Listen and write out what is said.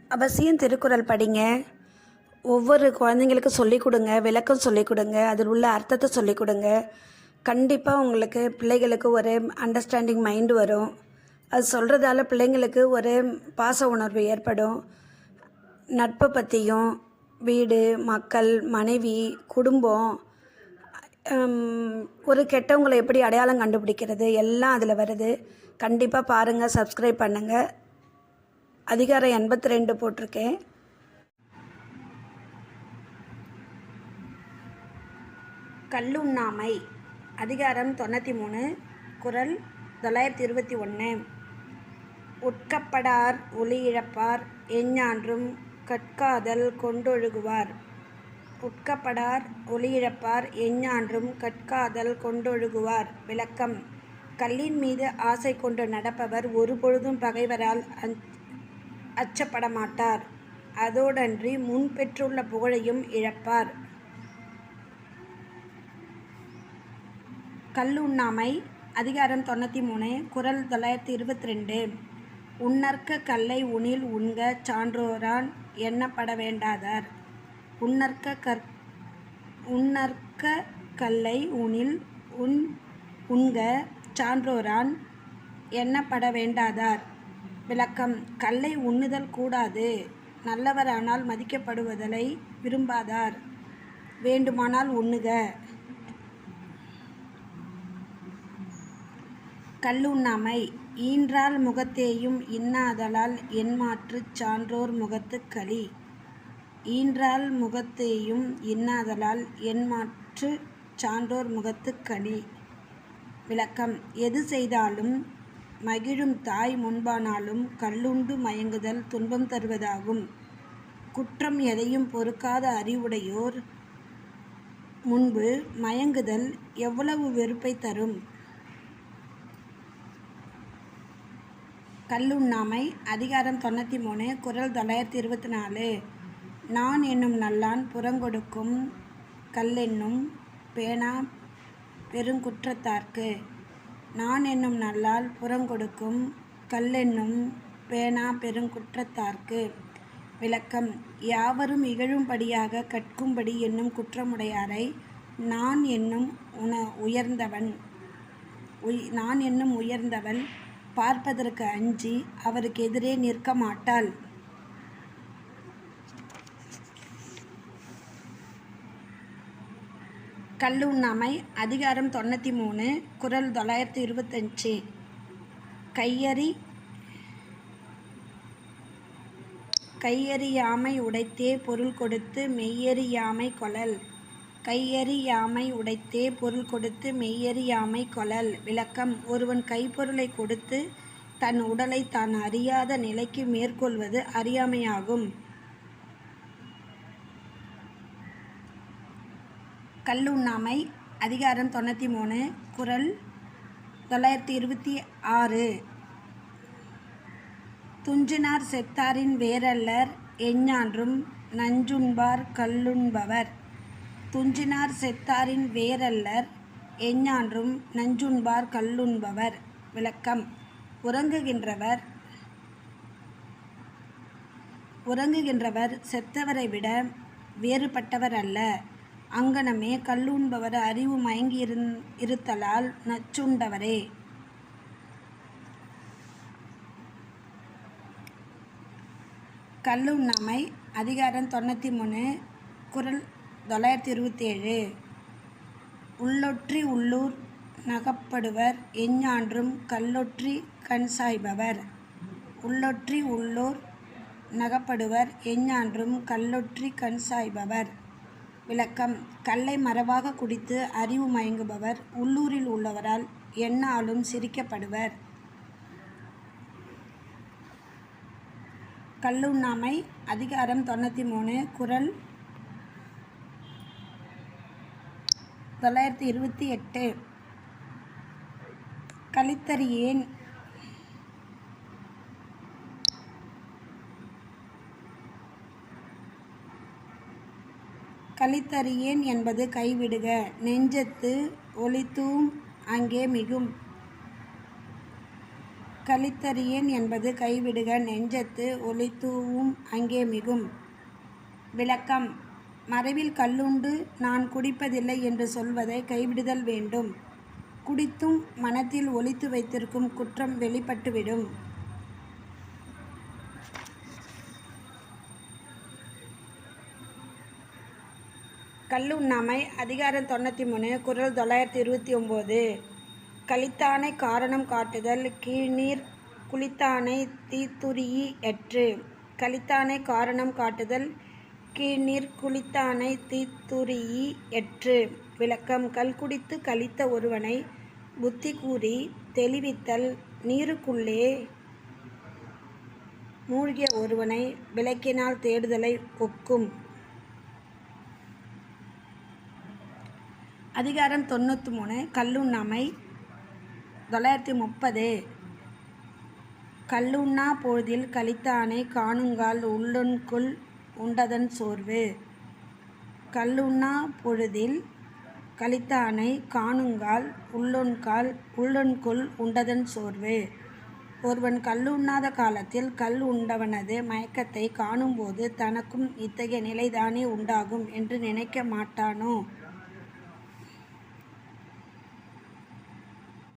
அவசியம் திருக்குறள் படிங்க. ஒவ்வொரு குழந்தைங்களுக்கும் சொல்லிக் கொடுங்க, விளக்கம் சொல்லிக் கொடுங்க, அதில் உள்ள அர்த்தத்தை சொல்லிக் கொடுங்க. கண்டிப்பாக உங்களுக்கு பிள்ளைகளுக்கு ஒரு அண்டர்ஸ்டாண்டிங் மைண்டு வரும். அது சொல்கிறதால பிள்ளைங்களுக்கு ஒரு பாச உணர்வு ஏற்படும். நட்பை பற்றியும், வீடு, மக்கள், மனைவி, குடும்பம், ஒரு கெட்டவங்களை எப்படி அடையாளம் கண்டுபிடிக்கிறது எல்லாம் அதில் வருது. கண்டிப்பாக பாருங்கள், சப்ஸ்கிரைப் பண்ணுங்கள். அதிகாரம் 82 போட்டிருக்கேன். கல்லுண்ணாமை. அதிகாரம் 93, குறள் 921. உட்கப்படார் ஒளியிழப்பார் எஞ்ஞான்றும் கற்காதல் கொண்டொழுகுவார். உட்கப்படார் ஒளியிழப்பார் எஞ்ஞான்றும் கற்காதல் கொண்டொழுகுவார். விளக்கம். கல்லின் மீது ஆசை கொண்டு நடப்பவர் ஒருபொழுதும் பகைவரால் அச்சப்படமாட்டார். அதோடன்றி முன் பெற்றுள்ள புகழையும் இழப்பார். கல்லுண்ணாமை. அதிகாரம் 93, குறள் 922. உன்னற்க கல்லை உணில் உண்க சான்றோரான் எண்ணப்பட வேண்டாதார். உன்னற்க கல்லை உணில் உண்க சான்றோரான் எண்ணப்பட வேண்டாதார். விளக்கம். கல்லை உண்ணுதல் கூடாது. நல்லவரானால் மதிக்கப்படுவதை விரும்பாதார். வேண்டுமானால் உண்ணுக. கல்லுண்ணாமை. ஈன்றால் முகத்தேயும் இன்னாதலால் என்மாற்றுச் சான்றோர் முகத்துக் களி. ஈன்றால் முகத்தேயும் இன்னாதலால் என்மாற்றுச் சான்றோர் முகத்துக் களி. விளக்கம். எது செய்தாலும் மகிழும் தாய் முன்பானாலும் கல்லுண்டு மயங்குதல் துன்பம் தருவதாகும். குற்றம் எதையும் பொறுக்காத அறிவுடையோர் முன்பு மயங்குதல் எவ்வளவு வெறுப்பை தரும். கல்லுண்ணாமை. அதிகாரம் 93, குறள் 924. நான் என்னும் நல்லான் புறங்கொடுக்கும் கல்லென்னும் பேணா பெருங்குற்றத்தார்க்கு. நான் என்னும் நல்லால் புறங்கொடுக்கும் கல்லென்னும் பேணா பெருங்குற்றத்தார்க்கு. விளக்கம். யாவரும் இகழும்படியாக கற்கும்படி என்னும் குற்றமுடையாரை நான் என்னும் உயர்ந்தவள் பார்ப்பதற்கு அஞ்சி அவருக்கு எதிரே நிற்க மாட்டாள். கல்லுண்ணாமை. அதிகாரம் 93, குறள் 925. கையறியாமை உடைத்தே பொருள் கொடுத்து மெய்யறியாமை கொளல். கையறியாமை உடைத்தே பொருள் கொடுத்து மெய்யறியாமை கொளல். விளக்கம். ஒருவன் கைப்பொருளை கொடுத்து தன் உடலை தான் அறியாத நிலைக்கு மேற்கொள்வது அறியாமையாகும். கல்லுண்ணாமை. அதிகாரம் 93, குறள் 926. துஞ்சினார் செத்தாரின் வேரல்லர் எஞ்ஞான்றும் நஞ்சுண்பார் கல்லுண்பவர். துஞ்சினார் செத்தாரின் வேரல்லர் எஞ்ஞான்றும் நஞ்சுண்பார் கல்லுண்பவர். விளக்கம். உறங்குகின்றவர் செத்தவரை விட வேறுபட்டவர் அல்ல. அங்கனமே கல்லுண்பவர் அறிவு மயங்கி இருத்தலால் நச்சுண்டவரே. கல்லுண்ணாமை. அதிகாரம் 93, குறள் 927. உள்ளொற்றி உள்ளூர் நகப்படுவர் எஞ்ஞான்றும் கல்லொற்றி கண்சாய்பவர். உள்ளொற்றி உள்ளூர் நகப்படுவர் எஞ்ஞான்றும் கல்லொற்றி கண்சாய்பவர். விளக்கம். கல்லை மறவாக குடித்து அறிவு மயங்குபவர் உள்ளூரில் உள்ளவரால் எந்நாளும் சிரிக்கப்படுவர். கல்லுண்ணாமை. அதிகாரம் 93, குறள் 928. கலித்தறியேன் கலித்தறியேன் என்பது கைவிடுக நெஞ்சத்து ஒளித்தூம் அங்கே மிகும். கலித்தறியேன் என்பது கைவிடுக நெஞ்சத்து ஒளித்தூவும் அங்கே மிகும். விளக்கம்: மறைவில் கள்ளுண்டு நான் குடிப்பதில்லை என்று சொல்வதை கைவிடுதல் வேண்டும். குடித்தும் மனத்தில் ஒளித்து வைத்திருக்கும் குற்றம் வெளிப்பட்டுவிடும். கள்ளுண்ணாமை அதிகாரம் 93 குறள் 929. கலித்தானை காரணம் காட்டுதல் கீழ்நீர் குளித்தானை தீத்துரியி எற்று. கலித்தானை காரணம் காட்டுதல் கீழ்நீர் குளித்தானை தீத்துரியி எற்று. விளக்கம்: கள் குடித்து கலித்த ஒருவனை புத்தி கூறி தெளிவித்தல் நீருக்குள்ளே மூழ்கிய ஒருவனை விளக்கினால் தேடுதலை ஒக்கும். அதிகாரம் 93 கள்ளுண்ணாமை 930. கள்ளுண்ணா பொழுதில் கலித்தானை காணுங்கால் உள்ளொன்குள் உண்டதன் சோர்வு. கள்ளுண்ணா பொழுதில் கலித்தானை காணுங்கால் உள்ளொன்குள் உண்டதன் சோர்வு. ஒருவன் கள்ளுண்ணாத காலத்தில் கள் உண்டவனது மயக்கத்தை காணும்போது தனக்கும் இத்தகைய நிலைதானே உண்டாகும் என்று நினைக்க மாட்டானோ